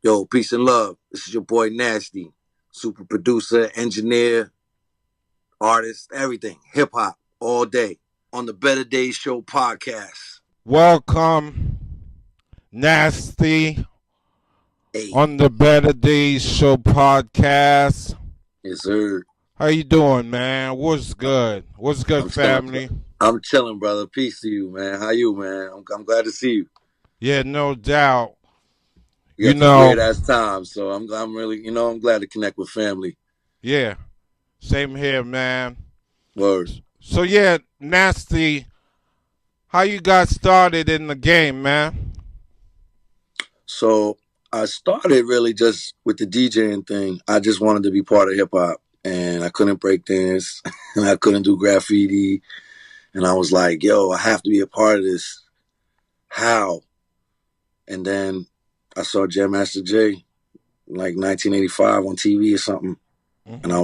Yo, peace and love. This is your boy Nasty, super producer, engineer, artist, everything, hip hop, all day on the Better Days Show podcast. Welcome, Nasty, Hey, on the Better Days Show podcast. yes sir. How you doing, man? What's good? What's good, I'm chilling. family? I'm chilling, brother. Peace to you, man. How you, man? I'm glad to see you. Yeah, no doubt. You You got some know, great ass time, so I'm really, I'm glad to connect with family. yeah, same here, man. Word. So yeah, Nasty, how you got started in the game, man? So I started really just with the DJing thing. I just wanted to be part of hip hop, and I couldn't break dance, and I couldn't do graffiti. And I was like, yo, I have to be a part of this. How? And then I saw Jam Master Jay like 1985 on TV or something. And Hmm. I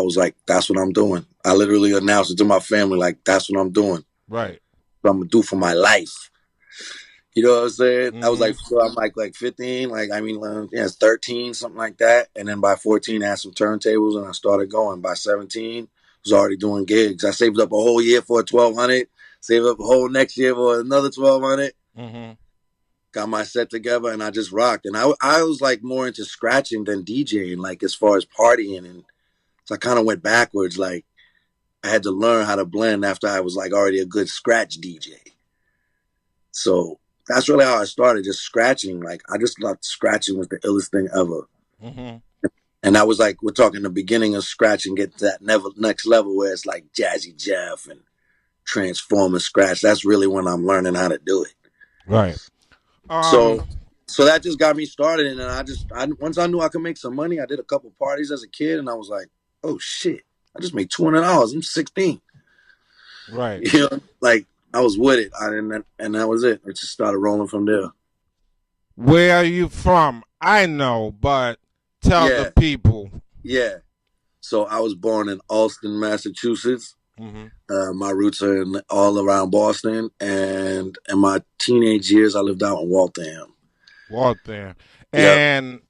was like, that's what I'm doing. I literally announced it to my family, like, that's what I'm doing. Right. What I'm gonna do for my life. You know what I'm saying? I was Hmm. like, so I'm like 15, yeah, it's 13, something like that. And then by 14, I had some turntables and I started going. By 17, I was already doing gigs. I saved up a whole year for a 1200, saved up a whole next year for another 1200. Hmm. Got my set together and I just rocked. And I was like more into scratching than DJing, like as far as partying. And so I kind of went backwards. Like I had to learn how to blend after I was like already a good scratch DJ. So that's really how I started, just scratching. Like I just thought scratching was the illest thing ever. Hmm. And that was like we're talking the beginning of scratch and get to that next level where it's like Jazzy Jeff and Transformer scratch. That's really when I'm learning how to do it. Right. So Um. so that just got me started, and then once I knew I could make some money, I did a couple parties as a kid, and I was like, oh shit, I just made $200. I'm 16. Right. You know, like I was with it, and that was it. It just started rolling from there. Where are you from? I know, but tell the Yeah, people. yeah. So I was born in Alston, Massachusetts. Hmm. My roots are all around Boston, and in my teenage years, I lived out in Waltham. Waltham. Yep. And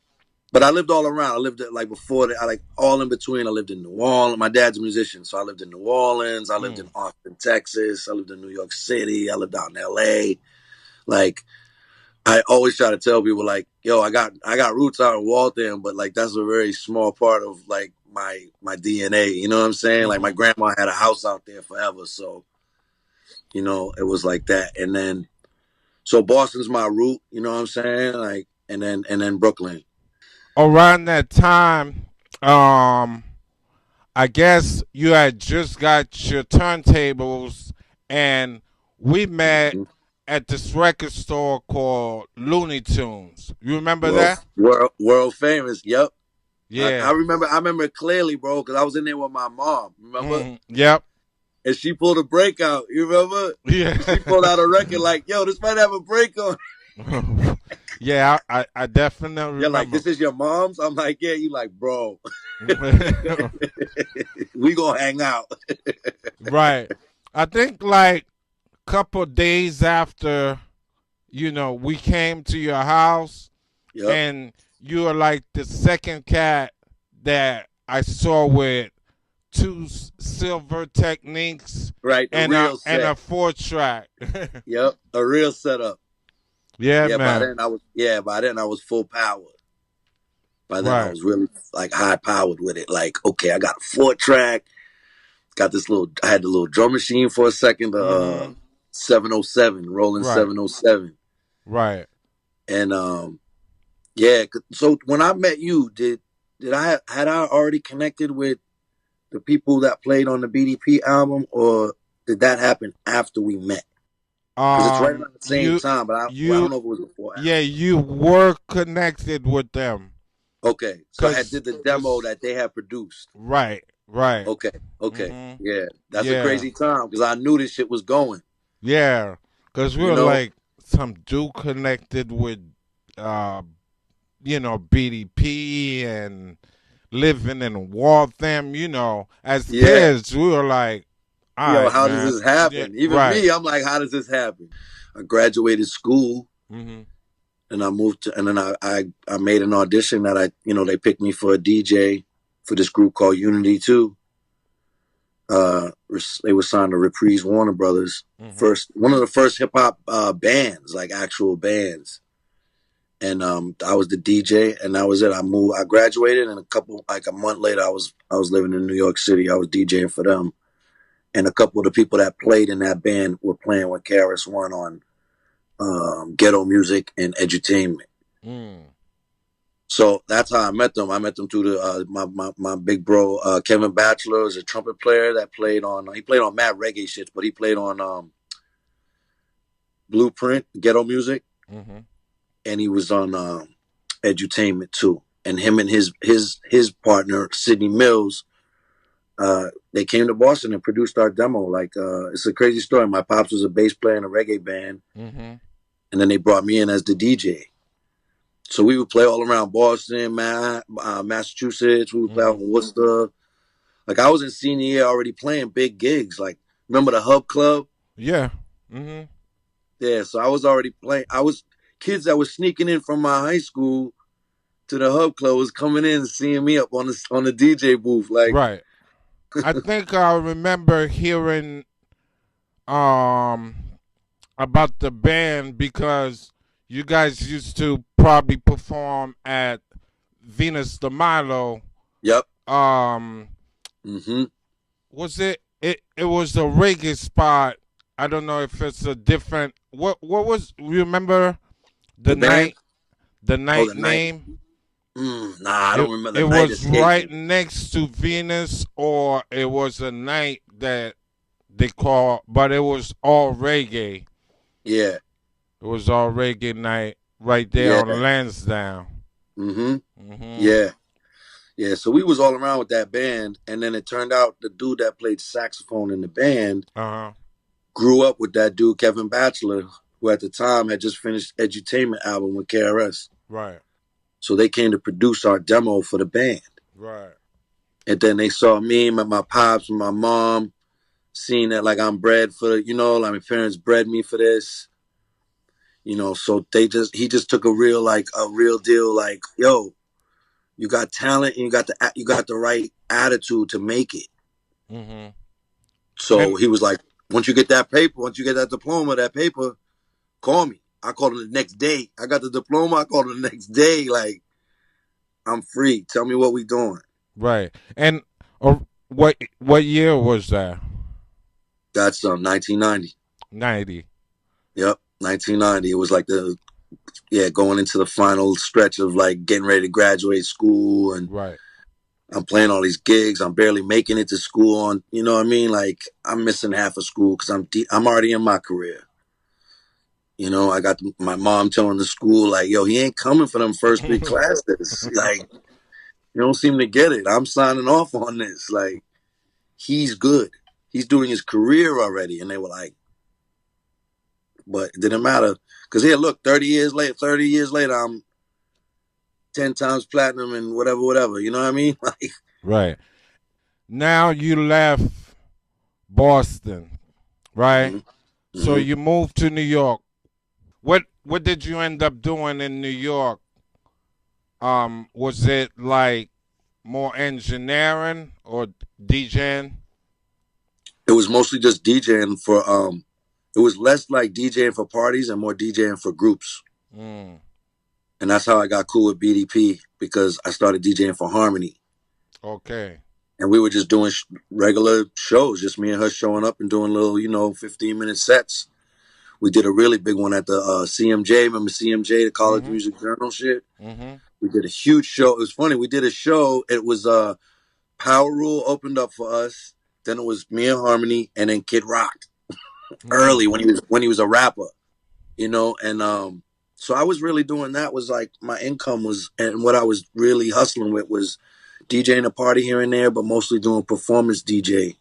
But I lived all around. I lived like before that, I like all in between. I lived in New Orleans. My dad's a musician, so I lived in New Orleans. I lived in mm, Austin, Texas. I lived in New York City. I lived out in LA. Like I always try to tell people, like, yo, I got roots out in Waltham, but like that's a very small part of like my DNA. You know what I'm saying? Like my hmm grandma had a house out there forever, so it was like that. And then so Boston's my root. You know what I'm saying? Like and then Brooklyn. around that time, um, I guess you had just got your turntables, and we met Mm-hmm. at this record store called Looney Tunes. You remember World, that? world famous. Yep. I Yeah. remember. I remember it clearly, bro, because I was in there with my mom. Remember? Yep. And she pulled a break out. You remember? Yeah. She pulled out a record like, "Yo, this might have a break on." Yeah, I definitely You're like, remember. "This is your mom's." I'm like, "Yeah." You like, bro, we gonna hang out. Right. I think like couple days after, we came to your house, Yep. and you were like the second cat that I saw with two silver techniques Right. The and a real and set. a 4 track. Yep. A real setup. Yeah, Yeah. By man. then I was. Yeah. By then I was full power. By then I Right. was really like high powered with it. Like, okay, I got a 4 track. Got this little. I had the little drum machine for a second. Mhm. 707, rolling Right. 707, Right. and yeah. So when I met you, did I had I already connected with the people that played on the BDP album, or did that happen after we met? Because it's right around the same You time, but I you don't know if it was before or yeah, after. you were connected with them Okay, so I had cuz did the demo cuz that they had produced. right, right. Okay, okay, Mhm. yeah, that's a Yeah. crazy time because I knew this shit was going. Yeah, cuz we You were know, like some dude connected with uh BDP and living in Waltham, as yeah. kids, we were like, all Yo, right, how does this man. Yeah, happen? Even right. me, I'm like, how does this happen? I graduated school Hmm. and I moved to, and then I made an audition that they picked me for a DJ for this group called Unity 2. They were signed to Reprise Warner Brothers. Mm-hmm. First, one of the first hip hop bands, like actual bands. And I was the DJ, and that was it. I moved. I graduated, and a month later, I was living in New York City. I was DJing for them, and a couple of the people that played in that band were playing with KRS One on Ghetto Music and Edutainment. Mm. So that's how I met them. I met them through my big bro Kevin Batchelor is a trumpet player that played on mad reggae shit, but he played on Blueprint Ghetto Music, Mm-hmm. and he was on Edutainment too. And him and his partner Sidney Mills, they came to Boston and produced our demo. Like it's a crazy story. My pops was a bass player in a reggae band, Mm-hmm. and then they brought me in as the DJ. So we would play all around Boston, Massachusetts. We would play out Mm-hmm. in Worcester. Like I was in senior year already playing big gigs. Like remember the Hub Club? Yeah. Mm-hmm. Yeah, so I was already playing. I was kids that was sneaking in from my high school to the Hub Club was coming in and seeing me up on the DJ booth. Like Right. I think I remember hearing um about the band because you guys used to probably perform at Venus de Milo. yep. Um, Mm-hmm. was it was a reggae spot. I don't know if it's a different what was remember the The band? night the Oh, night the night. name? Nah, I don't remember. It The night was escaped right me. next to Venus, or it was a night that they call, but it was all reggae. Yeah, It was all reggae night right there yeah. on Lansdowne. Mm-hmm. Mm-hmm. Yeah. Yeah. So we was all around with that band, and then it turned out the dude that played saxophone in the band Uh-huh. grew up with that dude Kevin Batchelor, who at the time had just finished Edutainment album with KRS. Right. So they came to produce our demo for the band. Right. And then they saw me, my pops, and my mom, seeing that like I'm bred for, like my parents bred me for this, so he just took a real deal, like, yo, you got talent and you got the right attitude to make it. Mm-hmm. So And he was like, once you get that paper, once you get that diploma, that paper, call me. I called him the next day. I got the diploma. I called him the next day. Like, I'm free. Tell me what we doing. right. And what year was that? That's 1990. 90. Yep, 1990. It was like going into the final stretch of like getting ready to graduate school, and Right. I'm playing all these gigs. I'm barely making it to school on, you know what I mean? Like I'm missing half of school because I'm already in my career. I got my mom telling the school like, "Yo, he ain't coming for them first three classes. Like, you don't seem to get it. I'm signing off on this. Like, he's good. He's doing his career already." And they were like, but it didn't matter because here, look, 30 years later, I'm 10 times platinum and whatever, whatever. You know what I mean? Like, Right. Now you left Boston, right? mm-hmm, So mm-hmm. you moved to New York. What did you end up doing in New York? Was it like more engineering or DJing? It was mostly just DJing for. It was less like DJing for parties and more DJing for groups. Mm, And that's how I got cool with BDP because I started DJing for Harmony. okay. And we were just doing regular shows, just me and her showing up and doing little, 15-minute sets. We did a really big one at the CMJ. Remember CMJ, the College Mm-hmm. Music Journal shit? Mm-hmm. We did a huge show. It was funny. We did a show. It was Power Rule opened up for us. Then it was me and Harmony, and then Kid Rock Mm, early when he was a rapper, and so I was really doing that. Was like my income was, and what I was really hustling with was DJing a party here and there, but mostly doing performance DJ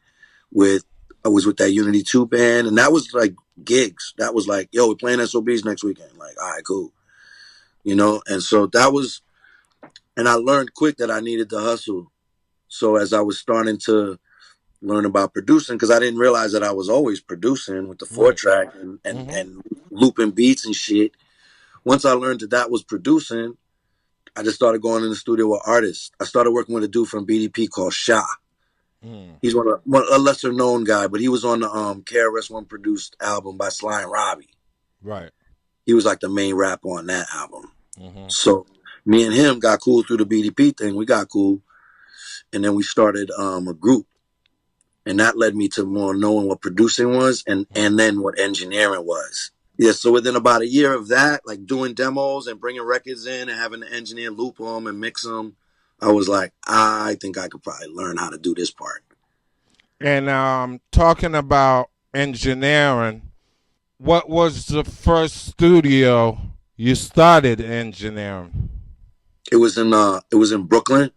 with. I was with that Unity 2 band, and that was like gigs. That was like, yo, we're playing SOBs next weekend. Like, all right, cool. And so that was, and I learned quick that I needed to hustle. So as I was starting to learn about producing, because I didn't realize that I was always producing with the four right. track and, and, Mm-hmm. and looping beats and shit. Once I learned that that was producing, I just started going in the studio with artists. I started working with a dude from BDP called Sha. Mm. He's a lesser known guy, but he was on the KRS-One produced album by Sly and Robbie. Right. He was like the main rapper on that album. Mm-hmm. So me and him got cool through the BDP thing. We got cool, and then we started a group, and that led me to more knowing what producing was, and then what engineering was. Yeah, so within about a year of that, like doing demos and bringing records in and having the engineer loop them and mix them, I was like, I think I could probably learn how to do this part. And talking about engineering, what was the first studio you started engineering? It was in Brooklyn.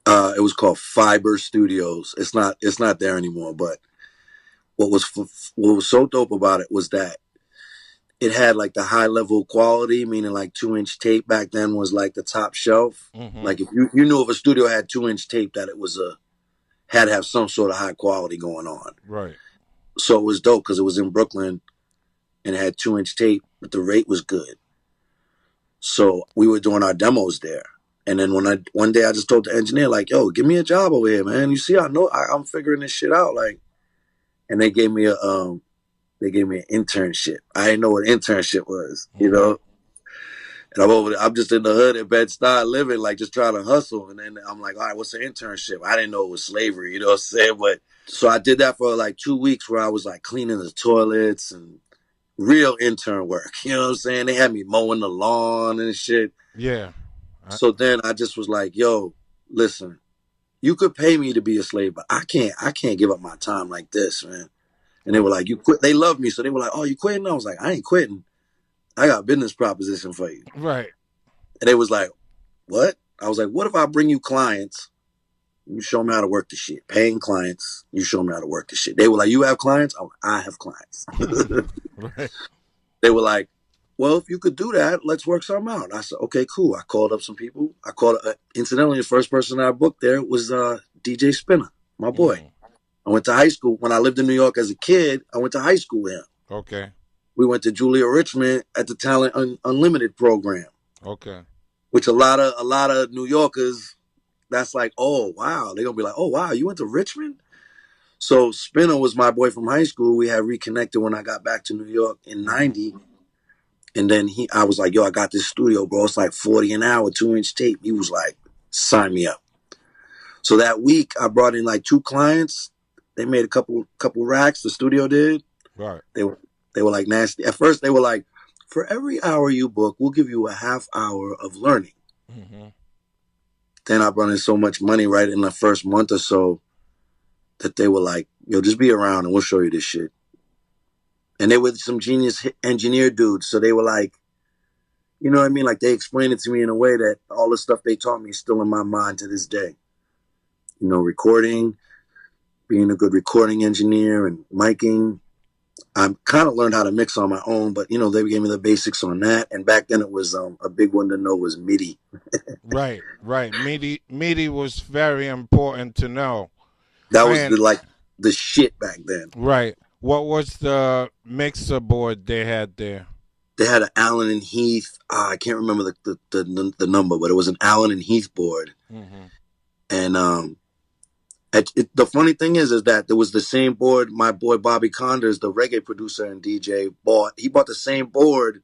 It was called Fiber Studios. It's not there anymore. But what was so dope about it was that it had like the high level quality, meaning like 2-inch tape back then was like the top shelf. Mm-hmm. Like if you knew if a studio had 2-inch tape that it was a had to have some sort of high quality going on. Right. So it was dope because it was in Brooklyn and it had 2-inch tape, but the rate was good. So we were doing our demos there. And then one day I just told the engineer, like, yo, give me a job over here, man. You see, I'm figuring this shit out. Like, and they gave me an internship. I didn't know what internship was, you Mm-hmm. know. And I'm just in the hood in Bed-Stuy living, like just trying to hustle. And then I'm like, all right, what's an internship? I didn't know it was slavery, you know what I'm saying? But so I did that for like 2 weeks where I was like cleaning the toilets and real intern work. You know what I'm saying? They had me mowing the lawn and shit. Yeah. I, So then I just was like, yo, listen, you could pay me to be a slave, but I can't give up my time like this, man. And they were right. like, you quit. They loved me. So they were like, oh, you quitting? I was like, I ain't quitting. I got a business proposition for you. Right. And they was like, what? I was like, what if I bring you clients? You show me how to work the shit. Paying clients. You show me how to work the shit. They were like, you have clients? I have clients. Right. They were like, well, if you could do that, let's work something out. I said, okay, cool. I called up some people. Incidentally, the first person I booked there was DJ Spinner, my boy. Mm. I went to high school. When I lived in New York as a kid, I went to high school with him. Okay. We went to Julia Richmond at the Talent Unlimited program, Okay. which a lot of New Yorkers, that's like, oh, wow. They're going to be like, oh, wow, you went to Richmond? So Spinner was my boy from high school. We had reconnected when I got back to New York in Mm-hmm. 90. And then I was like, yo, I got this studio, bro. It's like 40 an hour, 2-inch tape. He was like, sign me up. So that week I brought in like 2 clients. They made a couple racks. The studio did. Right. They were they were like nasty. At first they were like, for every hour you book, we'll give you a half hour of learning. Mm-hmm. Then I brought in so much money right in the first month or so that they were like, yo, just be around and we'll show you this shit. And they were some genius engineer dudes. So they were like, you know what I mean? Like they explained it to me in a way that all the stuff they taught me is still in my mind to this day. You know, recording, being a good recording engineer and miking. I kind of learned how to mix on my own, but you know, they gave me the basics on that. And back then it was a big one to know was MIDI. Right. Right. MIDI was very important to know. That was And the shit back then. right. What was the mixer board they had there? They had an Allen and Heath. I can't remember the number, but it was an Allen and Heath board. Mm-hmm. And the funny thing is that there was the same board my boy Bobby Condors, the reggae producer and DJ, bought. He bought the same board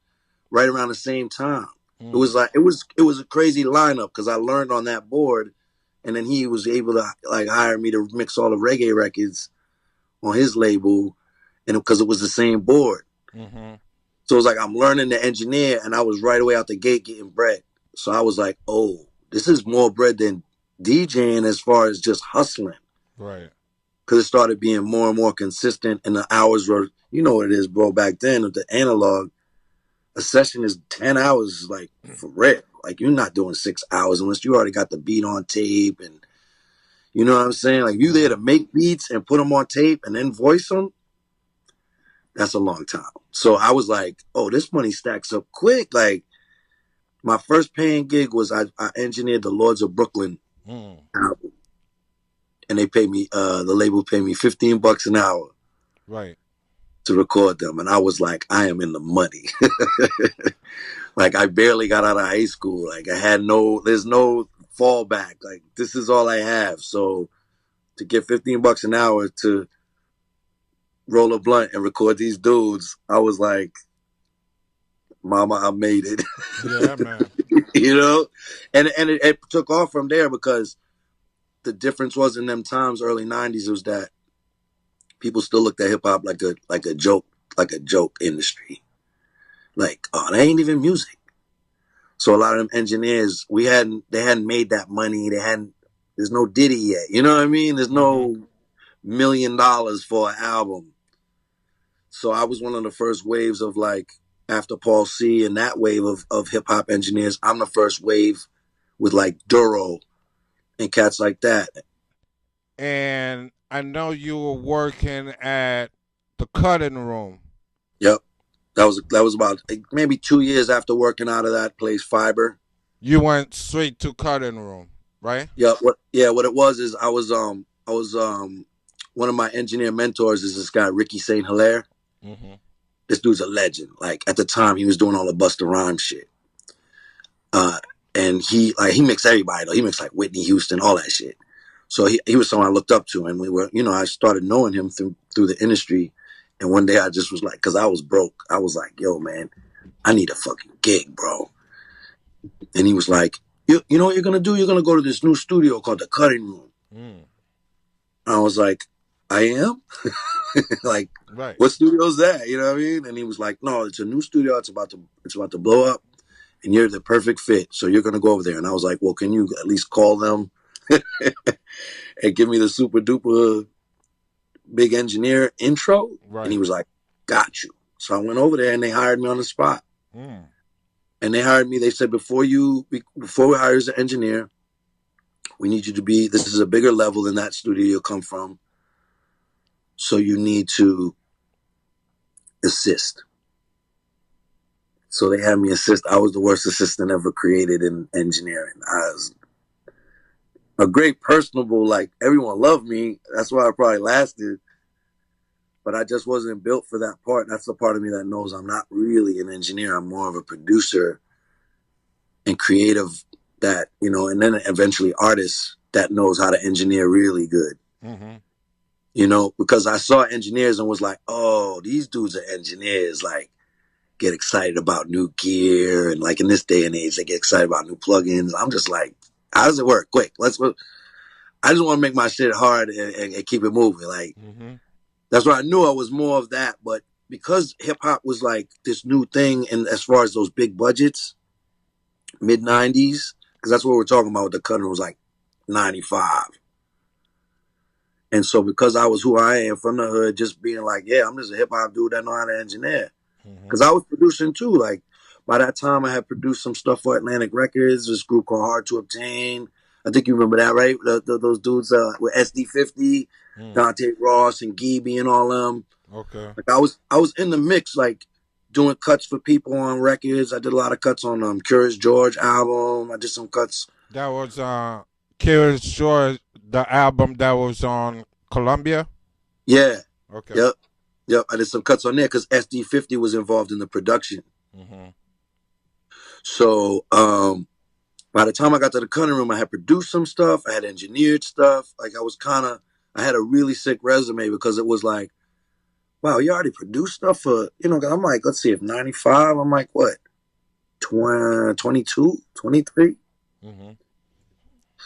right around the same time. It Mm. was like it was a crazy lineup because I learned on that board, and then he was able to like hire me to mix all the reggae records on his label, and because it was the same board. Mm-hmm. So it was like I'm learning to engineer, and I was right away out the gate getting bread. So I was like, oh, this is more bread than DJing as far as just hustling. Right. Because it started being more and more consistent, and the hours were, you know what it is, bro. Back then, with the analog, a session is 10 hours, like for real. Like you're not doing 6 hours unless you already got the beat on tape, and you know what I'm saying. Like you there to make beats and put them on tape and then voice them. That's a long time. So I was like, oh, this money stacks up quick. Like my first paying gig was I engineered the Lords of Brooklyn Mm. album, and they paid me. The label paid me $15 an hour. Right. to record them, and I was like, I am in the money. Like I barely got out of high school. Like I had there's no fallback. Like this is all I have. So to get $15 an hour to roll a blunt and record these dudes, I was like, Mama, I made it. Yeah, man. You know, and it took off from there because the difference was in them times, early '90s, was that people still looked at hip hop like a joke industry. Like, oh, they ain't even music. So a lot of them engineers, they hadn't made that money. There's no Diddy yet. You know what I mean? There's Mm-hmm. no $1 million for an album. So I was one of the first waves of like, after Paul C and that wave of hip hop engineers, I'm the first wave with like Duro and cats like that. And I know you were working at the cutting room. Yep. That was about maybe 2 years after working out of that place, Fiber. You went straight to cutting room, right? What it was is I was one of my engineer mentors is this guy Ricky Saint Hilaire. Mm-hmm. This dude's a legend. Like at the time he was doing all the Busta Rhymes shit. Uh and he mixed everybody though. He mixed like Whitney Houston, all that shit. So he was someone I looked up to, and we were, I started knowing him through the industry. And one day I just was like, because I was broke, I was like, yo, man, I need a fucking gig, bro. And he was like, you know what you're gonna do? You're gonna go to this new studio called the Cutting Room. Mm. I was like, I am? Like, Right. what studio's that? You know what I mean? And he was like, no, it's a new studio. It's about to blow up, and you're the perfect fit. So you're gonna go over there. And I was like, well, can you at least call them and give me the super duper big engineer intro? And Right. he was like, got you. So I went over there and they hired me on the spot. Mm. And they hired me. They said, before we hire as an engineer, we need you to be, this is a bigger level than that studio you'll come from. So you need to assist. So they had me assist. I was the worst assistant ever created in engineering. I was a great personable, like everyone loved me. That's why I probably lasted. But I just wasn't built for that part. That's the part of me that knows I'm not really an engineer. I'm more of a producer and creative and then eventually artist that knows how to engineer really good. Mm-hmm. Because I saw engineers and was like, oh, these dudes are engineers. Like, get excited about new gear. And like in this day and age, they get excited about new plugins. I'm just like, how does it work? Quick, I just want to make my shit hard and keep it moving. Like, Mm-hmm. that's what I knew. I was more of that. But because hip hop was like this new thing, and as far as those big budgets, mid 90s, because that's what we're talking about with the Cutting was like 95. And so because I was who I am from the hood, just being like, yeah, I'm just a hip hop dude that know how to engineer. Mm-hmm. Because I was producing too. Like by that time, I had produced some stuff for Atlantic Records, this group called Hard to Obtain. I think you remember that, right? Those dudes with SD50, Mm. Dante Ross and Geeby and all them. Okay. Like I was in the mix, like doing cuts for people on records. I did a lot of cuts on Curious George album. I did some cuts. That was Curious George, the album that was on Columbia. Yeah, Okay. yep, yep. I did some cuts on there because SD50 was involved in the production. Mm-hmm. So by the time I got to the Cutting Room, I had produced some stuff. I had engineered stuff. Like I had a really sick resume because it was like, wow, you already produced stuff for, 'cause I'm like, let's see, if 95, I'm like, what, 22, 23? Mm-hmm.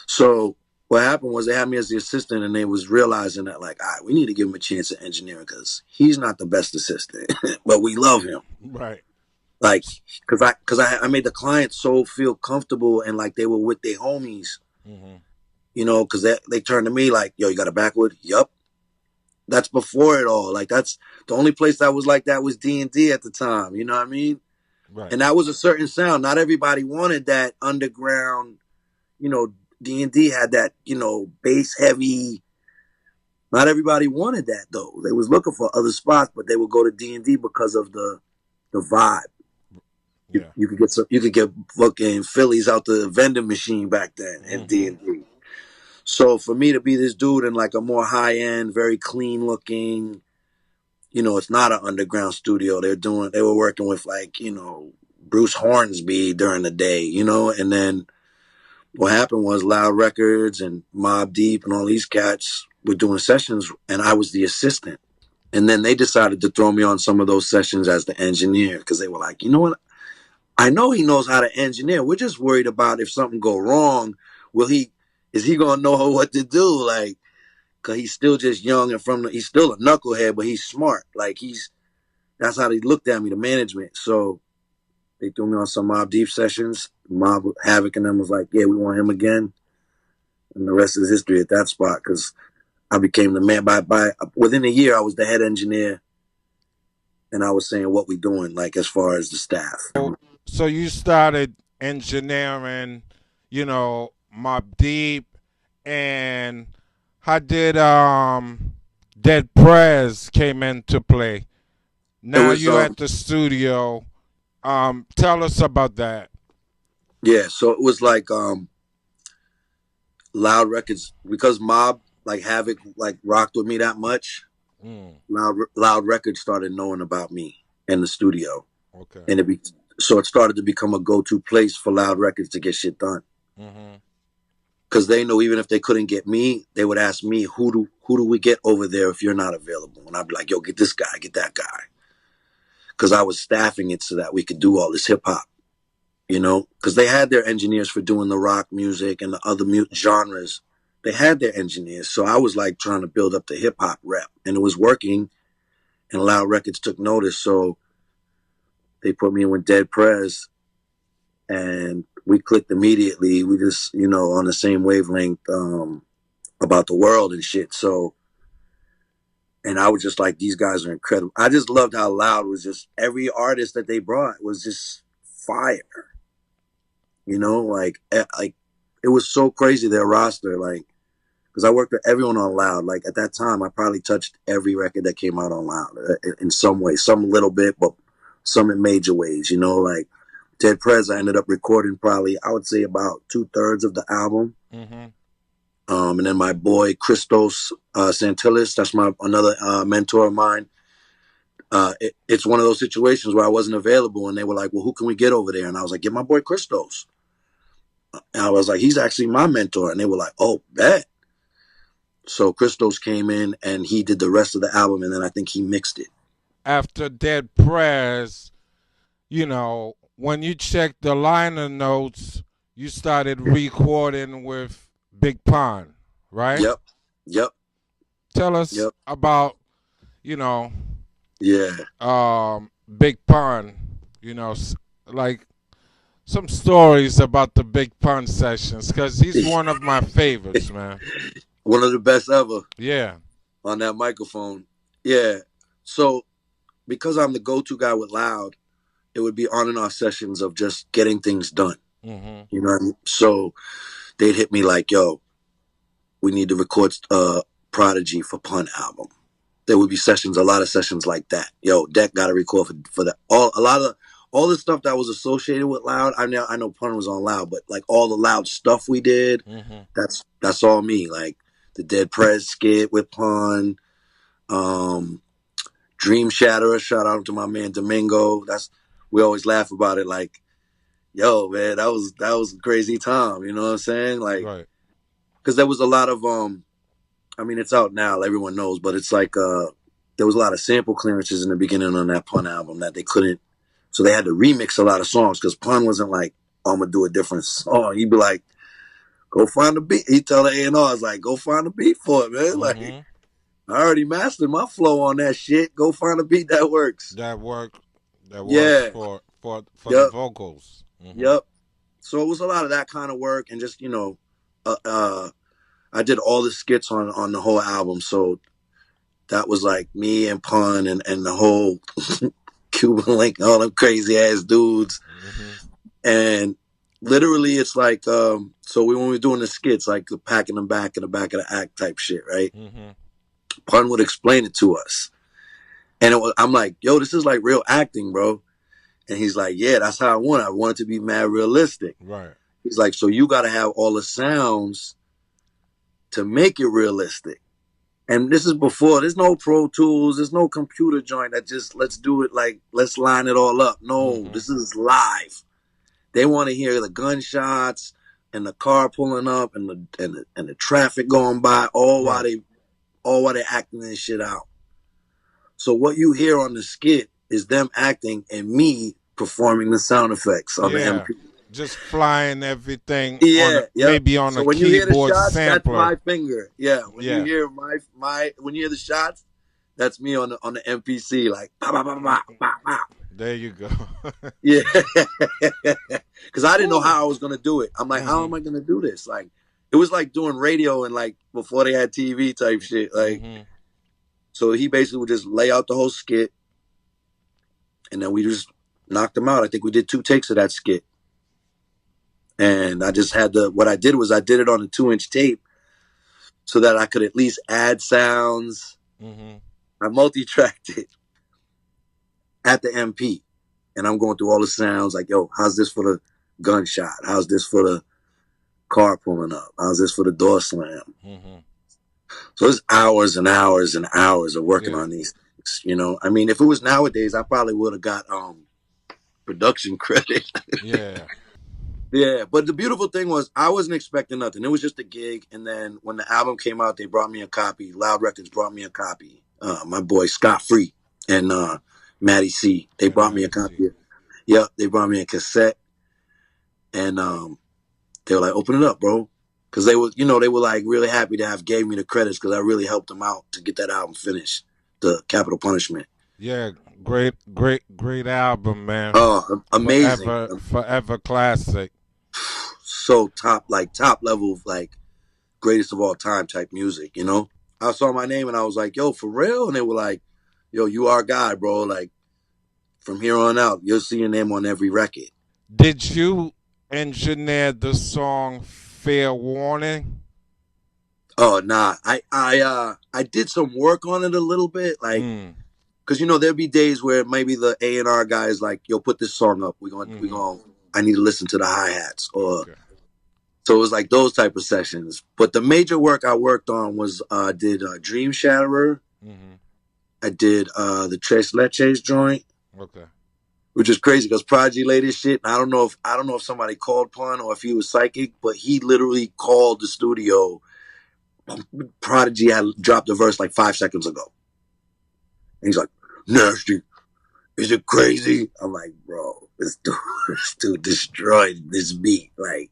So what happened was they had me as the assistant, and they was realizing that like, all right, we need to give him a chance at engineering because he's not the best assistant, but we love him. Right. Like, cause I made the client so feel comfortable and like they were with their homies, Mm-hmm. cause they turned to me like, yo, you got a backwood? Yup. That's before it all. Like that's the only place that was like that was D&D at the time. You know what I mean? Right. And that was a certain sound. Not everybody wanted that underground, D&D had that, bass heavy. Not everybody wanted that though. They was looking for other spots, but they would go to D&D because of the vibe. Yeah. You could get fucking Phillies out the vending machine back then in Mm-hmm. D&D. So for me to be this dude in like a more high end, very clean looking, it's not an underground studio. They were working with like, Bruce Hornsby during the day, and then what happened was Loud Records and Mobb Deep and all these cats were doing sessions, and I was the assistant. And then they decided to throw me on some of those sessions as the engineer because they were like, you know what? I know he knows how to engineer. We're just worried about if something go wrong, is he gonna know what to do? Like, cause he's still just young and he's still a knucklehead, but he's smart. Like that's how they looked at me, the management. So they threw me on some Mobb Deep sessions. Mob Havoc and them was like, yeah, we want him again. And the rest is history at that spot because I became the man. By within a year, I was the head engineer, and I was saying what we doing, like as far as the staff. So you started engineering, Mobb Deep, and how did Dead Prez came into play? It Now was you at the studio. Tell us about that. yeah. So it was like Loud Records because Mob like Havoc like rocked with me that much. Mm, Loud Records started knowing about me in the studio, okay. and so it started to become a go-to place for Loud Records to get shit done. Mm-hmm. Because they know even if they couldn't get me, they would ask me who do we get over there if you're not available, and I'd be like, yo, get this guy, get that guy, because I was staffing it so that we could do all this hip hop, because they had their engineers for doing the rock music and the other genres. They had their engineers, so I was like trying to build up the hip hop rep, and it was working. And Loud Records took notice, so they put me in with Dead Prez, and we clicked immediately. We just, on the same wavelength about the world and shit. So, and I was just like, these guys are incredible. I just loved how Loud was just every artist that they brought was just fire. Like it was so crazy their roster. Like, because I worked with everyone on Loud. Like at that time, I probably touched every record that came out on Loud in some way, some little bit, but some in major ways. Like Dead Prez, I ended up recording probably I would say about 2/3 of the album. Mm-hmm. And then my boy Christos Santillis, that's my another mentor of mine. It's one of those situations where I wasn't available, and they were like, "Well, who can we get over there?" And I was like, "Get my boy Christos." And I was like, "He's actually my mentor," and they were like, "Oh, bet." So Christos came in and he did the rest of the album, and then I think he mixed it. After Dead Prez, when you check the liner notes, you started recording with Big Pun, right? Yep, yep, Tell us yep, about, you know, yeah. Big Pun, like some stories about the Big Pun sessions, because he's one of my favorites, man. One of the best ever Yeah. on that microphone. Yeah. So because I'm the go-to guy with Loud, it would be on and off sessions of just getting things done. Mm-hmm. You know what I mean? So they'd hit me like, yo, we need to record Prodigy for Pun album. There would be sessions, a lot of sessions like that. Yo, Deck got to record for that. All the stuff that was associated with Loud. I know Pun was on Loud, but like all the Loud stuff we did, Mm-hmm. that's all me. Like the Dead Prez skit with Pun, um, Dream Shatterer. Shout out to my man Domingo. We always laugh about it. Like, yo, man, that was a crazy time. You know what I'm saying? Like, Right. because there was a lot of I mean, it's out now, everyone knows, but it's like there was a lot of sample clearances in the beginning on that Pun album that they couldn't, so they had to remix a lot of songs because Pun wasn't like, oh, I'm gonna do a different song. He'd be like, go find the beat. He'd tell the A&R, I was like, go find the beat for it, man. Like, Mm-hmm. I already mastered my flow on that shit. Go find a beat that works. That work. That works Yeah. for the Yep. vocals. Mm-hmm. Yep. So it was a lot of that kind of work, and just I did all the skits on the whole album. So that was like me and Pun and the whole Cuban Link, all them crazy ass dudes. Mm-hmm. And literally it's like, so when we were doing the skits, like packing them back in the back of the act type shit, right? Mm-hmm. Pun would explain it to us. And I'm like, yo, this is like real acting, bro. And he's like, yeah, that's how I want it. I want it to be mad realistic. Right. He's like, so you got to have all the sounds to make it realistic. And this is before. There's no Pro Tools. There's no computer joint that just let's do it like let's line it all up. No, Mm-hmm. this is live. They want to hear the gunshots and the car pulling up and the traffic going by Right. all while they're acting this shit out. So what you hear on the skit is them acting and me performing the sound effects on the Yeah. MP. Just flying everything on Yeah, yep. maybe on So a when you hear the keyboard shots, that's sampler. my finger. Yeah, when you Yeah. hear my when you hear the shots, that's me on the MPC like bah, bah, bah, bah, bah, bah. There you go. Yeah, because I didn't know Woo. how I was gonna do it. I'm like, how Mm-hmm. am I gonna do this? Like, it was like doing radio and like before they had TV type shit. Like, Mm-hmm. so he basically would just lay out the whole skit, and then we just knocked them out. I think we did 2 takes of that skit, and I just had the. What I did was I did it on a 2-inch tape so that I could at least add sounds. Mm-hmm. I multi-tracked it at the MP, and I'm going through all the sounds. Like, yo, how's this for the gunshot? How's this for the car pulling up? How's this for the door slam? Mm-hmm. So it's hours and hours and hours of working Yeah. on these things. You know, I mean, if it was nowadays, I probably would have got production credit. Yeah. Yeah, but the beautiful thing was I wasn't expecting nothing. It was just a gig, and then when the album came out, they brought me a copy. Loud Records brought me a copy. My boy Scott Free and Matty C, they And brought me a Maddie C. copy. Yeah, they brought me a cassette, and they were like, "Open it up, bro," because they were like really happy to have gave me the credits because I really helped them out to get that album finished, the Capital Punishment. Yeah. Great, great, great album, man. Oh, amazing! Forever, forever classic. So top level, like greatest of all time type music, you know? I saw my name and I was like, yo, for real? And they were like, yo, you our guy, bro. Like, from here on out, you'll see your name on every record. Did you engineer the song Fair Warning? Oh, nah. I did some work on it a little bit, like, Mm. because, there'd be days where maybe the A&R guy is like, yo, put this song up. Mm-hmm. I need to listen to the hi-hats. Or, Okay. so it was like those type of sessions. But the major work I worked on was, did Dream Shatterer. Mm-hmm. I did the Tres Leches joint, Okay. which is crazy because Prodigy laid his shit. And I don't know if somebody called Pun or if he was psychic, but he literally called the studio. Prodigy had dropped the verse like 5 seconds ago, and he's like, "Nasty, is it crazy?" I'm like, "Bro, this dude destroyed this beat." Like,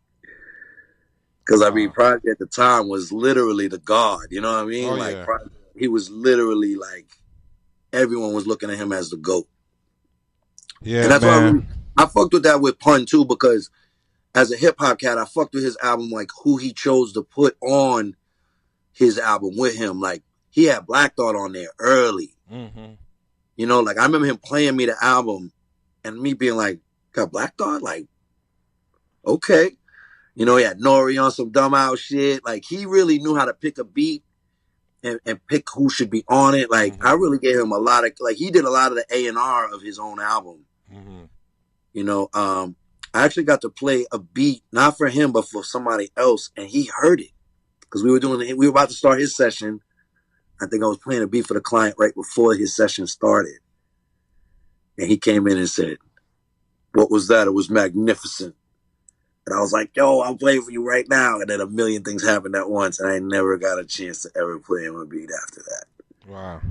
because I mean, Wow. Prodigy at the time was literally the god. You know what I Oh mean? Like, yeah. he was literally like everyone was looking at him as the GOAT. Yeah, And that's why man. I fucked with that with Pun too, because as a hip hop cat, I fucked with his album, like who he chose to put on his album with him. Like, he had Black Thought on there early. Mm-hmm. Like I remember him playing me the album and me being like, got Black Thought? Like, okay. He had Nori on some dumb out shit. Like, he really knew how to pick a beat and pick who should be on it. Like, I Mm-hmm. really gave him a lot of, like, he did a lot of the A&R of his own album. Mm-hmm. You know, I actually got to play a beat, not for him, but for somebody else, and he heard it because we were about to start his session. I think I was playing a beat for the client right before his session started, and he came in and said, "What was that? It was magnificent." And I was like, "Yo, I'll play for you right now." And then a million things happened at once, and I never got a chance to ever play him a beat after that. Wow.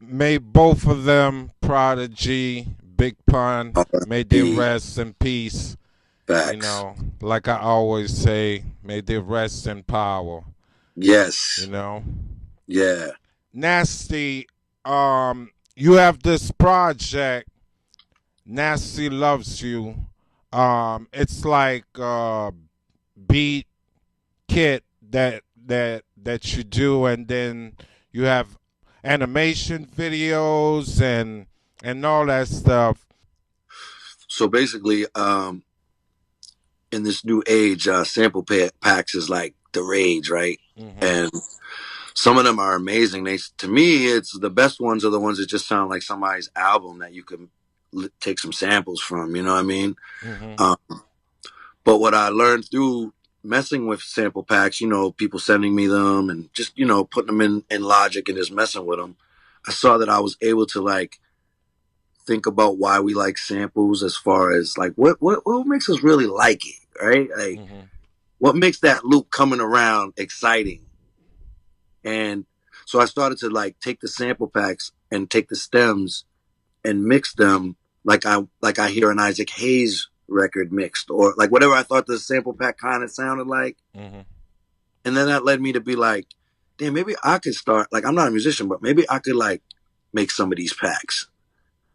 May both of them, Prodigy, Big Pun, may they The rest in peace. You facts, know, like I always say, may they rest in power. You yes, know, yeah. Nasty. You have this project, Nasty Loves You. It's like beat kit that you do, and then you have animation videos and all that stuff. So basically, in this new age, sample packs is like the rage, right? Mm-hmm. And some of them are amazing. To me, it's the best ones are the ones that just sound like somebody's album that you can take some samples from. You know what I mean? Mm-hmm. Um, but what I learned through messing with sample packs, people sending me them and just, putting them in Logic and just messing with them, I saw that I was able to like think about why we like samples as far as like what makes us really like it, right? Like Mm-hmm. what makes that loop coming around exciting. And so I started to like take the sample packs and take the stems and mix them like I hear an Isaac Hayes record mixed or like whatever I thought the sample pack kind of sounded like. Mm-hmm. And then that led me to be like, damn, maybe I could start like I'm not a musician, but maybe I could like make some of these packs.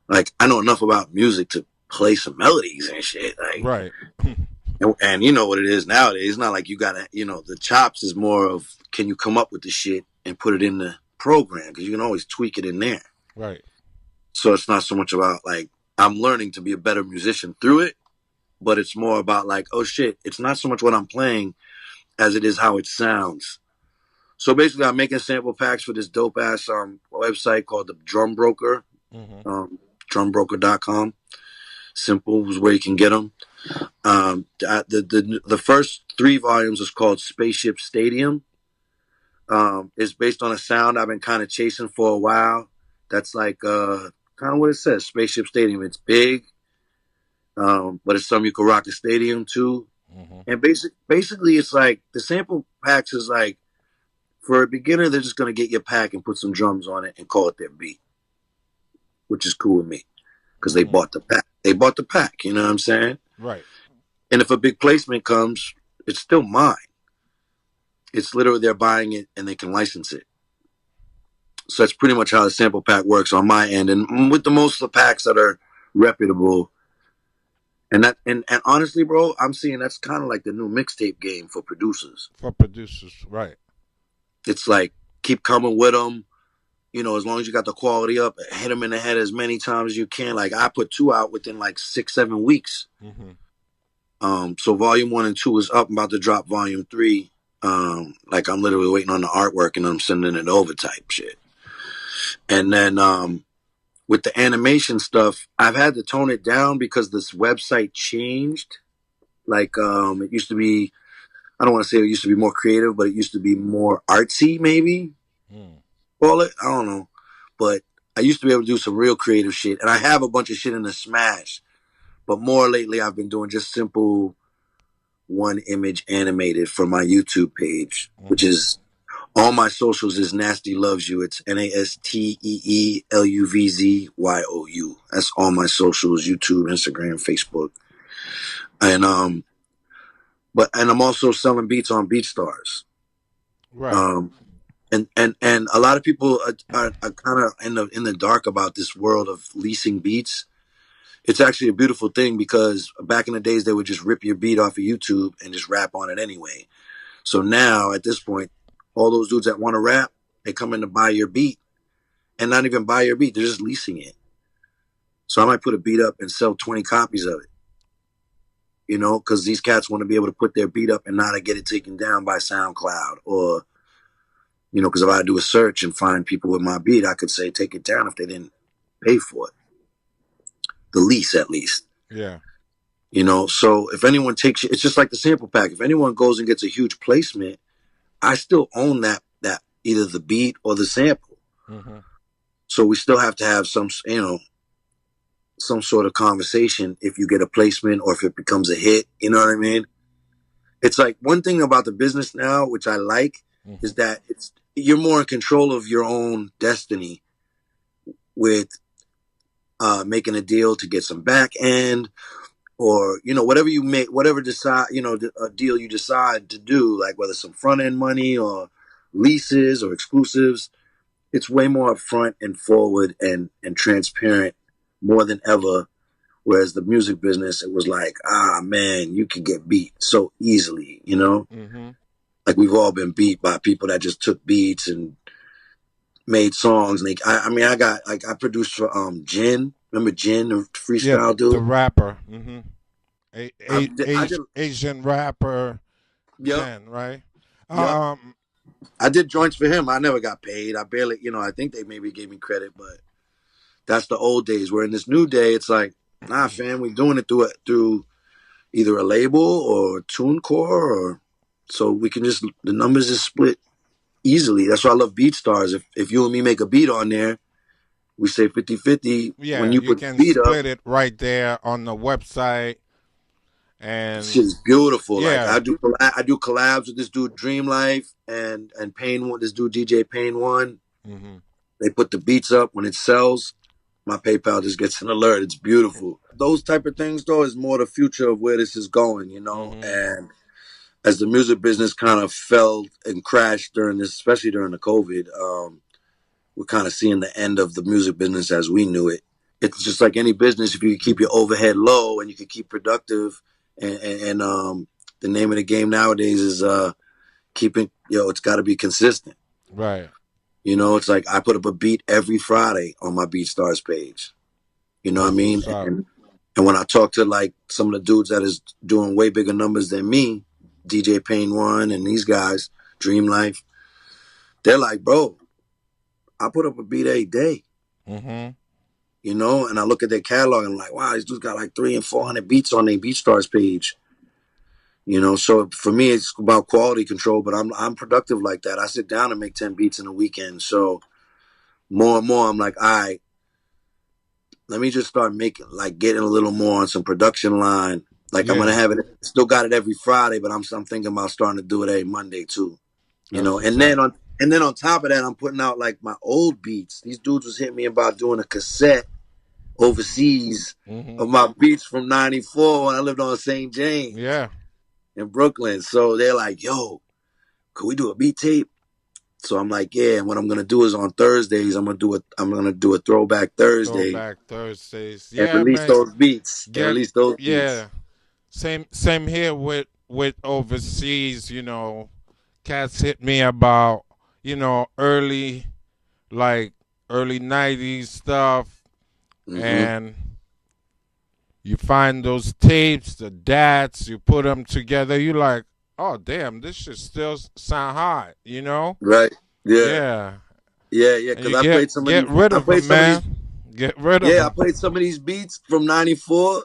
Like I know enough about music to play some melodies and shit. Like Right. and you know what it is nowadays. It's not like you gotta, the chops is more of can you come up with the shit and put it in the program because you can always tweak it in there. Right. So it's not so much about like I'm learning to be a better musician through it, but it's more about like, oh shit, it's not so much what I'm playing as it is how it sounds. So basically, I'm making sample packs for this dope ass website called the Drum Broker, Mm-hmm. drumbroker.com. Simple is where you can get them. The first 3 volumes is called Spaceship Stadium. It's based on a sound I've been kind of chasing for a while. That's like kind of what it says, Spaceship Stadium. It's big, but it's something you can rock a stadium too. Mm-hmm. And basically, it's like the sample packs is like for a beginner, they're just gonna get your pack and put some drums on it and call it their beat, which is cool with me because they Mm-hmm. bought the pack. They bought the pack. You know what I'm saying? Right. And if a big placement comes, it's still mine. It's literally they're buying it and they can license it. So that's pretty much how the sample pack works on my end. And with the most of the packs that are reputable, and honestly, bro, I'm seeing that's kind of like the new mixtape game for producers. For producers. Right. It's like keep coming with them. As long as you got the quality up, hit them in the head as many times as you can. Like I put 2 out within like 6-7 weeks. Mm-hmm. So volume 1 and 2 is up. I'm about to drop volume 3. Like I'm literally waiting on the artwork and I'm sending it over type shit. And then with the animation stuff, I've had to tone it down because this website changed. Like it used to be, I don't want to say it used to be more creative, but it used to be more artsy, maybe Mm. call it. I don't know, but I used to be able to do some real creative shit, and I have a bunch of shit in the Smash. But more lately, I've been doing just simple one image animated for my YouTube page, which Mm-hmm. is all my socials is NasteeLuvzYou. It's NasteeLuvzYou. That's all my socials: YouTube, Instagram, Facebook, and and I'm also selling beats on BeatStars. Right. Um, and a lot of people are kind of in the dark about this world of leasing beats. It's actually a beautiful thing because back in the days they would just rip your beat off of YouTube and just rap on it anyway. So now at this point, all those dudes that want to rap, they come in to buy your beat and not even buy your beat; they're just leasing it. So I might put a beat up and sell 20 copies of it. Because these cats want to be able to put their beat up and not get it taken down by SoundCloud or because if I do a search and find people with my beat, I could say take it down if they didn't pay for it, the lease at least. Yeah. So if anyone takes it's just like the sample pack. If anyone goes and gets a huge placement, I still own that either the beat or the sample. Mm-hmm. So we still have to have some sort of conversation if you get a placement or if it becomes a hit. You know what I mean? It's like one thing about the business now, which I like, Mm-hmm. is that you're more in control of your own destiny with making a deal to get some back end or whatever you make, whatever decide a deal you decide to do, like whether some front end money or leases or exclusives. It's way more upfront and forward and transparent more than ever. Whereas the music business, it was like, man, you can get beat so easily. Mm-hmm. Like we've all been beat by people that just took beats and made songs. And I mean, I got like I produced for Jin. Remember Jin, the Yeah. freestyle The dude? rapper. Mm-hmm. I did. Asian rapper Yep. Jen, right? Yep. Um. I did joints for him. I never got paid. I barely, I think they maybe gave me credit, but that's the old days. Where in this new day, it's like, nah, fam, we doing it through either a label or TuneCore or So we can just the numbers is split easily. That's why I love BeatStars. If you and me make a beat on there, we say 50-50. When Yeah, you you put the can beat up, split it right there on the website, and shit's beautiful. Like yeah. I do collabs with this dude Dream Life and Pain One. This dude DJ Pain One. Hmm. They put the beats up when it sells. My PayPal just gets an alert. It's beautiful. Those type of things, though, is more the future of where this is going, you know. Hmm. And as the music business kind of fell and crashed during this, especially during the COVID, we're kind of seeing the end of the music business as we knew it. It's just like any business. If you keep your overhead low and you can keep productive, and the name of the game nowadays is keeping. It's got to be consistent. Right. It's like I put up a beat every Friday on my BeatStars page. You know what I That's mean? what's up. And when I talk to like some of the dudes that is doing way bigger numbers than me, DJ Pain One and these guys, Dream Life, they're like, bro, I put up a beat every day. Hmm. And I look at their catalog and I'm like, wow, these dudes got like 300 and 400 beats on their BeatStars page. So for me, it's about quality control, but I'm productive like that. I sit down and make 10 beats in a weekend. So more and more, I'm like, all right, let me just start making, like, getting a little more on some production line. Like, I'm gonna Yeah, have it. Still got it every Friday, but I'm thinking about starting to do it every Monday too. that's what's And up. then on top of that, I'm putting out like my old beats. These dudes was hitting me about doing a cassette overseas Hmm. of my beats from '94 when I lived on St. James Yeah. in Brooklyn. So they're like, "Yo, could we do a beat tape?" So I'm like, "Yeah." And what I'm gonna do is on Thursdays, I'm gonna do a throwback Thursday Throwback Thursdays. and Yeah, release man. those beats and Get release those beats. yeah. Same here with overseas. Cats hit me about early like early '90s stuff, Mm-hmm. and you find those tapes, the dats, you put them together. You like, oh damn, this should still sound hot. Right. Yeah. Yeah, Yeah. Yeah. and Because you get get rid I of played them, some of man. these. Get rid of Yeah, I them. played some of these beats from '94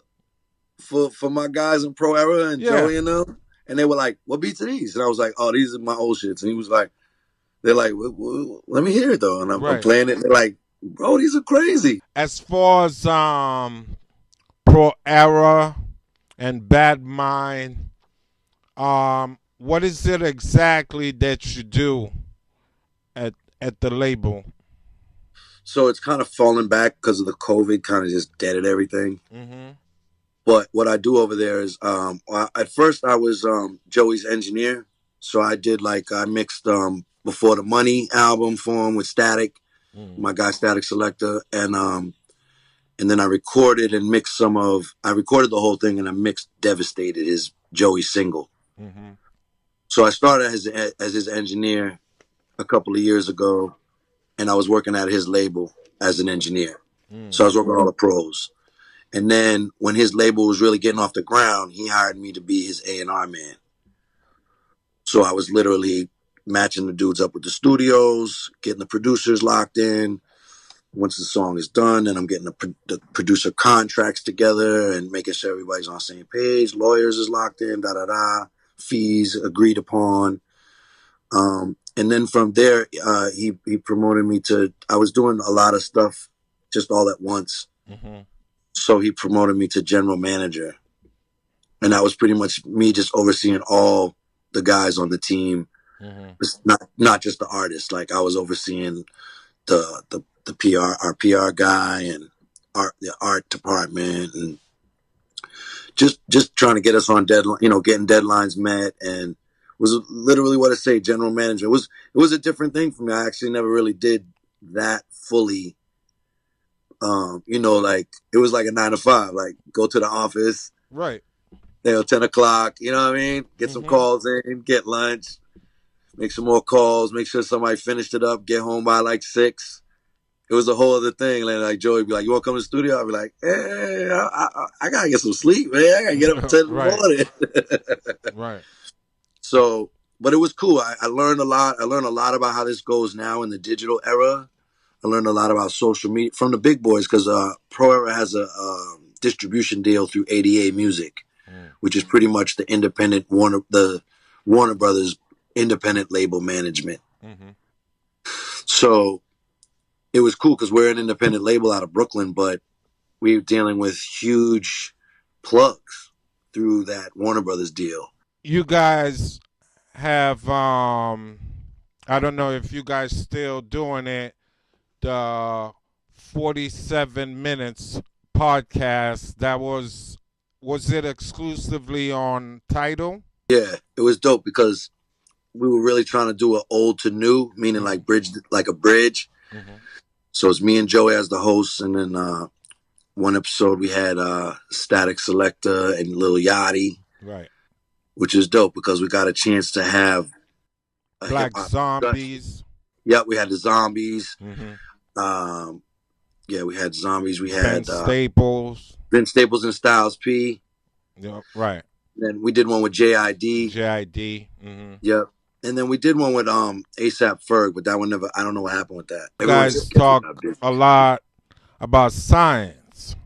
for my guys in Pro Era and Yeah, Joey and them, and they were like, "What beats are these?" And I was like, "Oh, these are my old shits." And he was like, "They're like, let me hear it though." And I'm right. playing it. And they're like, "Bro, these are crazy." As far as Pro Era and Bad Mind, what is it exactly that you do at at the label? So it's kind of falling back because of the COVID, kind of just deaded everything. Mm-hmm. But what I do over there is, at first I was Joey's engineer, so I mixed Before the Money album for him with Static, Mm-hmm. my guy Static Selector, and then I recorded and mixed I recorded the whole thing and I mixed Devastated, his Joey single. Mm-hmm. So I started as his engineer a couple of years ago, and I was working at his label as an engineer. So I was working with all the pros. And then when his label was really getting off the ground, he hired me to be his A&R man. So I was literally matching the dudes up with the studios, getting the producers locked in. Once the song is done, then I'm getting the producer contracts together and making sure everybody's on the same page. Lawyers is locked in, da da da. Fees agreed upon. And then from there, he promoted me to. I was doing a lot of stuff just all at once, Mm-hmm. so he promoted me to general manager, and that was pretty much me just overseeing all the guys on the team. Mm-hmm. It's not just the artists. Like I was overseeing the PR, our PR guy, and the art department, and just trying to get us on deadline, getting deadlines met, and was literally what I say, general manager. It was a different thing for me. I actually never really did that fully. Like it was like a 9 to 5. Like go to the office, Right. 10 o'clock. You know what I mean? Get some Mm-hmm. calls in, get lunch, make some more calls, make sure somebody finished it up, get home by like 6. It was a whole other thing. Like Joey would be like, "You want to come to the studio?" I'd be like, "Hey, I gotta get some sleep, man. I gotta get up at 10 in the Right. morning." Right. So, but it was cool. I learned a lot. I learned a lot about how this goes now in the digital era. I learned a lot about social media from the big boys because Pro Era has a distribution deal through ADA Music, Mm. which is pretty much the independent Warner Brothers independent label management. Hmm. So it was cool because we're an independent label out of Brooklyn, but we were dealing with huge plugs through that Warner Brothers deal. You guys have I don't know if you guys still doing it, the 47 minutes podcast. That was it exclusively on Title? Yeah, it was dope because we were really trying to do an old to new, meaning Mm-hmm. like bridge, like a bridge. Mm-hmm. So it's me and Joey as the hosts, and then one episode we had Static Selector and Lil Yachty, Right. which is dope because we got a chance to have a hip Black hop discussion. Zombies. Yep, we had the Zombies. Mm-hmm. Um, yeah, we had Zombies. We Ben had Staples. Vince Staples and Styles P. Yep. Right. Then we did one with JID. JID. Mm-hmm. Yep. And then we did one with ASAP Ferg, but that one never. I don't know what happened with that. You Everyone just guys guessed talk about this. a lot about science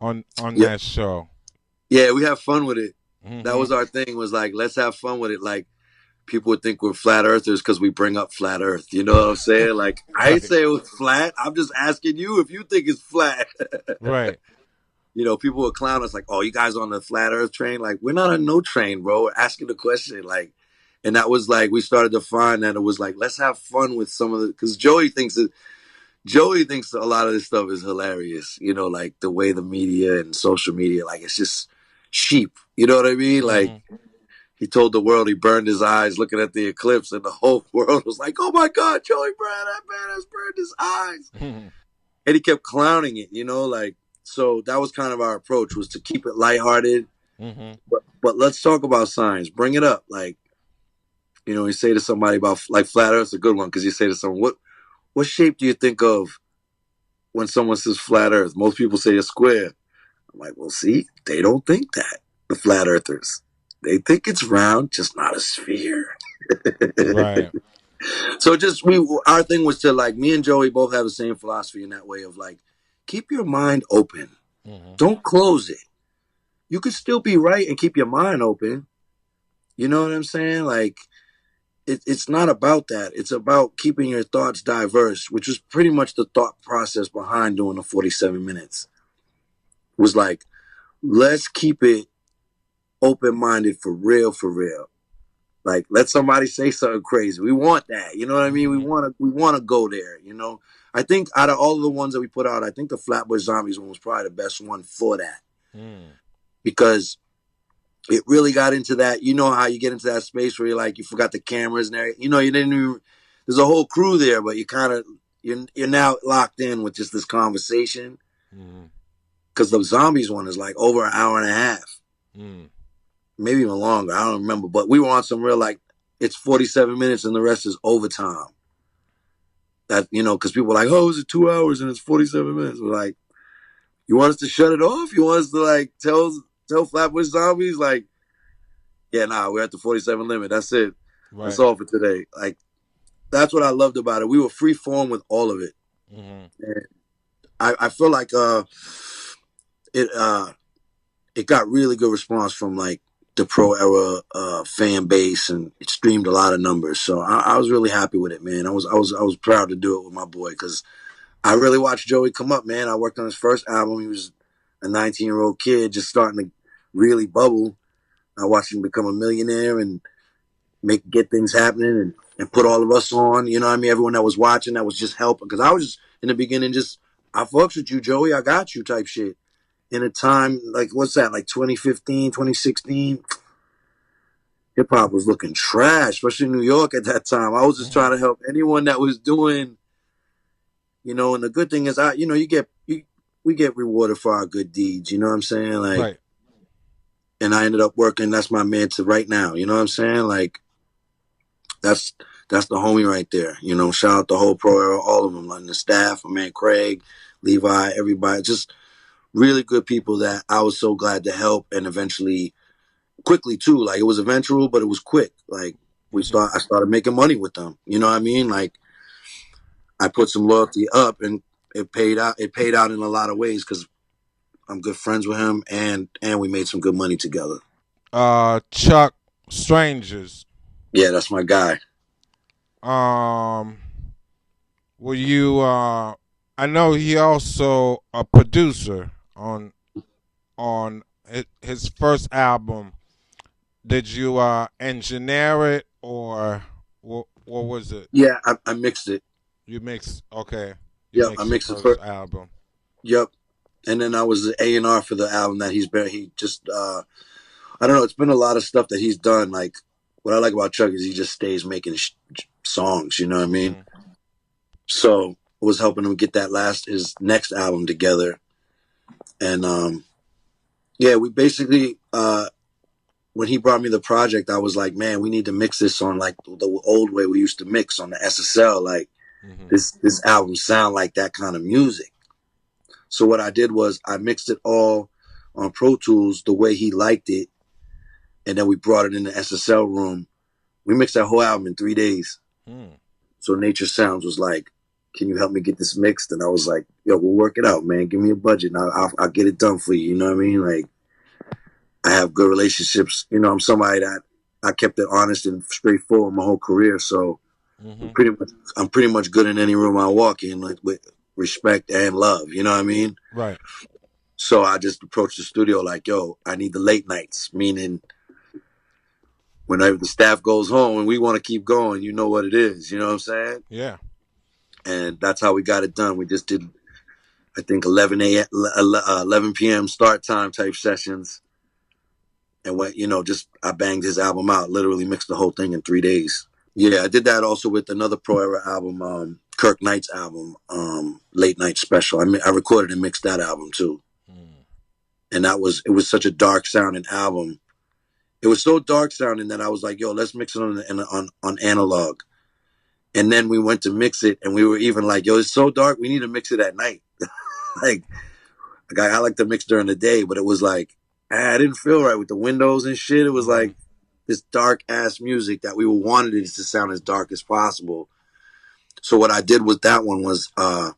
on Yep. that show. Yeah, we have fun with it. That Mm-hmm. was our thing. Was like, let's have fun with it. Like people would think we're flat earthers because we bring up flat Earth. You know what I'm saying? Like I ain't Right. say it was flat. I'm just asking you if you think it's flat. Right. You know, people would clown us like, "Oh, you guys on the flat Earth train?" Like we're not on no train, bro. We're asking the question. Like, and that was like we started to find that it was like let's have fun with some of the because Joey thinks a lot of this stuff is hilarious. You know, like the way the media and social media, like it's just sheep. You know what I mean? Like Mm-hmm. he told the world he burned his eyes looking at the eclipse, and the whole world was like, "Oh my God, Joey Brad, that man has burned his eyes," Mm-hmm. and he kept clowning it. You know, like so that was kind of our approach was to keep it lighthearted, Mm-hmm. but let's talk about science. Bring it up, like you know, you say to somebody about like flat Earth's a good one because you say to someone, what shape do you think of when someone says flat Earth? Most people say a square. I'm like, well, see, they don't think that the flat Earthers. They think it's round, just not a sphere. Right. So just our thing was to like me and Joey both have the same philosophy in that way of like keep your mind open. Mm-hmm. Don't close it. You could still be right and keep your mind open. You know what I'm saying? Like it's not about that. It's about keeping your thoughts diverse, which was pretty much the thought process behind doing the 47 minutes. Was like, let's keep it open minded for real, for real. Like let somebody say something crazy. We want that. You know what I mean? Mm-hmm. We wanna go there, you know. I think out of all of the ones that we put out, I think the Flatbush Zombies one was probably the best one for that. Mm. Because it really got into that. You know how you get into that space where you're like you forgot the cameras and everything. You know, you didn't even there's a whole crew there, but you kind of you're now locked in with just this conversation. Mm-hmm. Because the Zombies one is like over an hour and a half. Mm. Maybe even longer. I don't remember. But we were on some real like it's 47 minutes and the rest is overtime. That you know, because people are like, oh, is it 2 hours and it's 47 minutes? We're like, you want us to shut it off? You want us to like tell Flatbush Zombies like, yeah, nah, we're at the 47 limit. That's it. That's Right. all for today. Like that's what I loved about it. We were free form with all of it. Mm-hmm. And I feel like it it got really good response from like the pro era fan base, and it streamed a lot of numbers. So I was really happy with it, man. I was proud to do it with my boy because I really watched Joey come up, man. I worked on his first album. He was a 19-year-old kid just starting to really bubble. I watched him become a millionaire and get things happening and put all of us on. You know what I mean? Everyone that was watching that was just helping because I was just in the beginning just I fucks with you, Joey. I got you type shit. In a time like what's that like 2015, 2016, hip hop was looking trash, especially in New York at that time. I was just Mm-hmm. trying to help anyone that was doing, you know. And the good thing is, you know, we get rewarded for our good deeds. You know what I'm saying? Like, Right. and I ended up working. That's my man to right now. You know what I'm saying? Like, that's that's the homie right there. You know, shout out the whole pro era, all of them, like the staff, my man Craig, Levi, everybody, just really good people that I was so glad to help, and eventually, quickly too. Like it was eventual, but it was quick. Like Mm-hmm. I started making money with them. You know what I mean? Like I put some loyalty up, and it paid out. It paid out in a lot of ways because I'm good friends with him, and we made some good money together. Chuck Strangers. Yeah, that's my guy. Um, were you? I know he also a producer on his first album. Did you engineer it or what was it? Yeah, I mixed it. You mixed okay. You Yep, I mixed the mixed it first for. album. Yep, and then I was the A&R for the album that he's been. He just I don't know. It's been a lot of stuff that he's done. Like what I like about Chuck is he just stays making songs. You know what I mean? Mhm. So I was helping him get that last his next album together, and yeah, we basically when he brought me the project, I was like, man, we need to mix this on like the old way we used to mix on the SSL. Like Mhm. this album sound like that kind of music. So what I did was I mixed it all on Pro Tools the way he liked it, and then we brought it in the SSL room. We mixed that whole album in 3 days. Mm. So Nature Sounds was like, "Can you help me get this mixed?" And I was like, "Yo, we'll work it out, man. Give me a budget, and I'll get it done for you." You know what I mean? Like, I have good relationships. You know, I'm somebody that I kept it honest and straightforward my whole career. So Mhm. I'm pretty much good in any room I walk in, like with respect and love. You know what I mean? Right. So I just approached the studio like, "Yo, I need the late nights," meaning whenever the staff goes home and we want to keep going, you know what it is. You know what I'm saying? Yeah. And that's how we got it done. We just did, I think, 11 p.m. start time type sessions. And went, just I banged his album out, literally mixed the whole thing in 3 days. Yeah, I did that also with another Pro Era album, Kirk Knight's album, Late Night Special. I recorded and mixed that album too. Mm. And it was such a dark sounding album. It was so dark sounding that I was like, yo, let's mix it on analog. And then we went to mix it, and we were even like, yo, it's so dark, we need to mix it at night. like, I like to mix during the day, but it was like, I didn't feel right with the windows and shit. It was Mhm. like this dark ass music that we wanted it to sound as dark as possible. So what I did with that one was I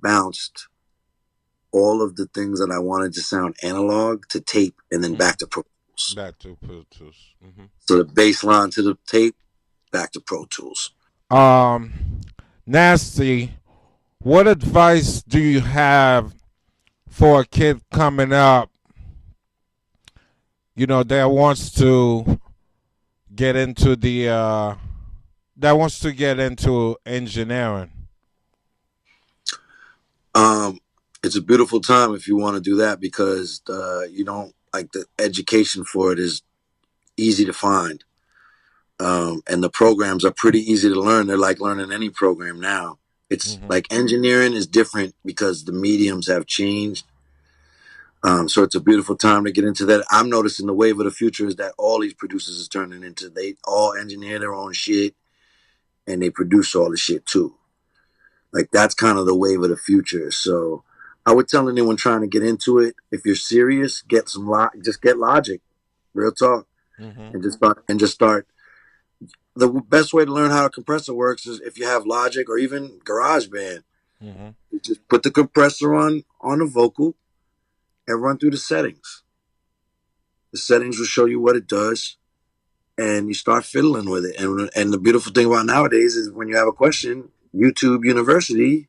bounced all of the things that I wanted to sound analog to tape and then Mm. back to Pro Tools. Back to Bluetooth. Mhm. So the bass line to the tape, back to Pro Tools. Um, Nasty. What advice do you have for a kid coming up? That wants to get into the that wants to get into engineering. Um, it's a beautiful time if you want to do that because you don't like the education for it is easy to find. And the programs are pretty easy to learn. They're like learning any program now. It's Mhm. like engineering is different because the mediums have changed. So it's a beautiful time to get into that. I'm noticing the wave of the future is that all these producers is turning into they all engineer their own shit and they produce all the shit too. Like that's kind of the wave of the future. So I would tell anyone trying to get into it, if you're serious, just get Logic, real talk, Mhm. and just start. The best way to learn how a compressor works is if you have Logic or even GarageBand. Mhm. You just put the compressor on the vocal and run through the settings. The settings will show you what it does, and you start fiddling with it. And the beautiful thing about nowadays is when you have a question, YouTube University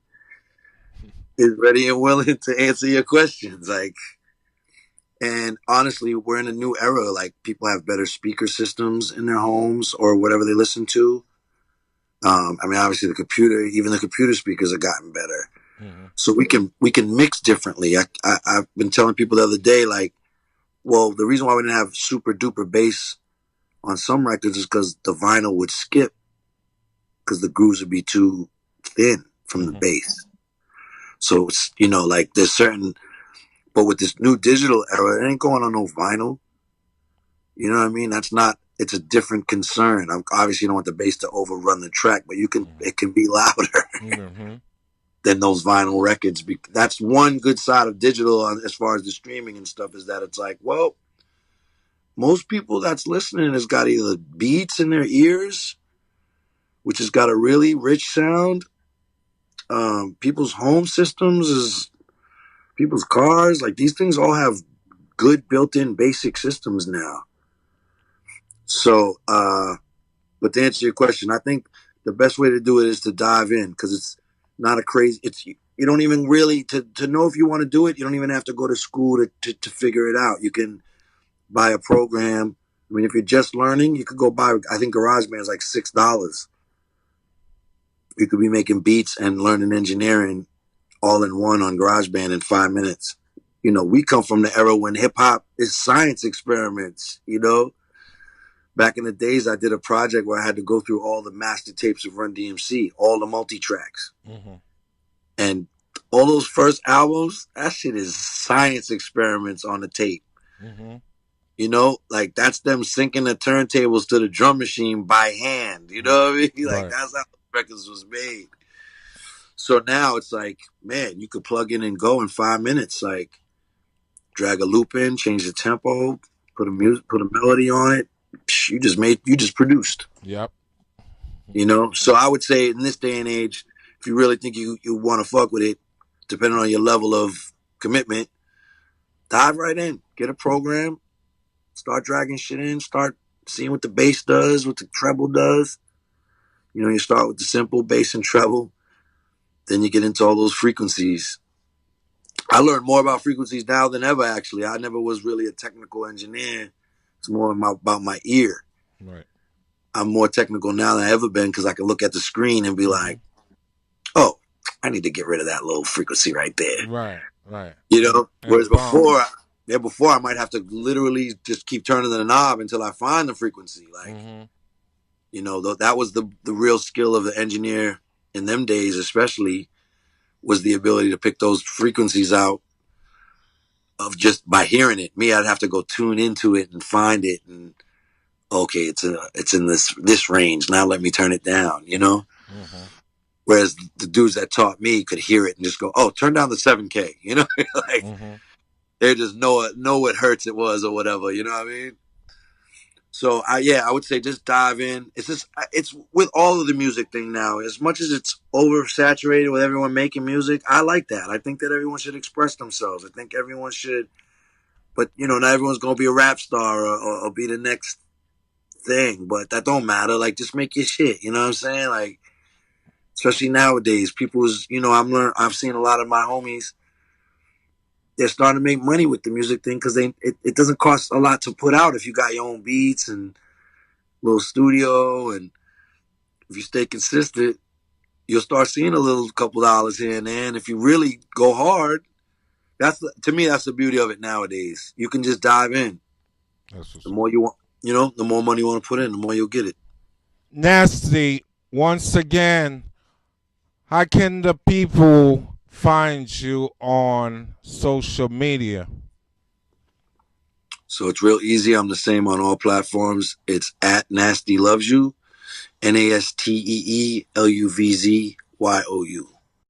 is ready and willing to answer your questions. Like, and honestly, we're in a new era. Like, people have better speaker systems in their homes or whatever they listen to. I mean, obviously, even the computer speakers have gotten better. Mhm. So we can mix differently. I've been telling people the other day, like, well, the reason why we didn't have super duper bass on some records is because the vinyl would skip because the grooves would be too thin from the Mhm. bass. So it's like there's certain, but with this new digital era, it ain't going on no vinyl. You know what I mean? That's not. It's a different concern. Obviously, you don't want the bass to overrun the track, but Mhm. it can be louder Mhm. than those vinyl records. That's one good side of digital as far as the streaming and stuff is that it's like, well, most people that's listening has got either beats in their ears, which has got a really rich sound. People's home systems is people's cars. Like these things all have good built-in basic systems now. So, but to answer your question, I think the best way to do it is to dive in because it's not a crazy. It's you don't even really to know if you want to do it. You don't even have to go to school to figure it out. You can buy a program. I mean, if you're just learning, you could go buy. I think GarageBand is like $6. You could be making beats and learning engineering all in one on GarageBand in 5 minutes. You know, we come from the era when hip hop is science experiments. You know, back in the days, I did a project where I had to go through all the master tapes of Run DMC, all the multi tracks, and all those first albums. That shit is science experiments on the tape. You know, like that's them syncing the turntables to the drum machine by hand. You know what I mean? Like Right. that's how records was made. So now it's like, man, you could plug in and go in 5 minutes. Like drag a loop in, change the tempo, put a melody on it. You just produced. Yep. You know. So I would say in this day and age, if you really think you want to fuck with it, depending on your level of commitment, dive right in, get a program, start dragging shit in, start seeing what the bass does, what the treble does. You know, you start with the simple bass and treble, then you get into all those frequencies. I learned more about frequencies now than ever, actually. I never was really a technical engineer. It's more about my ear. Right. I'm more technical now than I've ever been because I can look at the screen and be like, oh, I need to get rid of that low frequency right there. Right. Right. You know? Whereas And bump. before I might have to literally just keep turning the knob until I find the frequency. Like, you know, that was the real skill of the engineer in them days, especially, was the ability to pick those frequencies out of just by hearing it. Me, I'd have to go tune into it and find it, and okay, it's in this range. Now let me turn it down. You know. Whereas the dudes that taught me could hear it and just go, "Oh, turn down the 7K." You know, like they just know what hertz it was or whatever. You know what I mean? So I would say just dive in. It's with all of the music thing now. As much as it's oversaturated with everyone making music, I like that. I think that everyone should express themselves. I think everyone should, but you know, not everyone's gonna be a rap star or be the next thing. But that don't matter. Like, just make your shit. You know what I'm saying? Like, especially nowadays, I've seen a lot of my homies. They're starting to make money with the music thing because it doesn't cost a lot to put out if you got your own beats and little studio, and if you stay consistent, you'll start seeing a little couple dollars here and there. And if you really go hard, to me that's the beauty of it nowadays. You can just dive in. That's what's The up. more you want, the more money you want to put in, the more you'll get it. Nasty, once again, how can the people find you on social media? So it's real easy. I'm the same on all platforms. It's at NasteeLuvzYou, NasteeLuvzYou.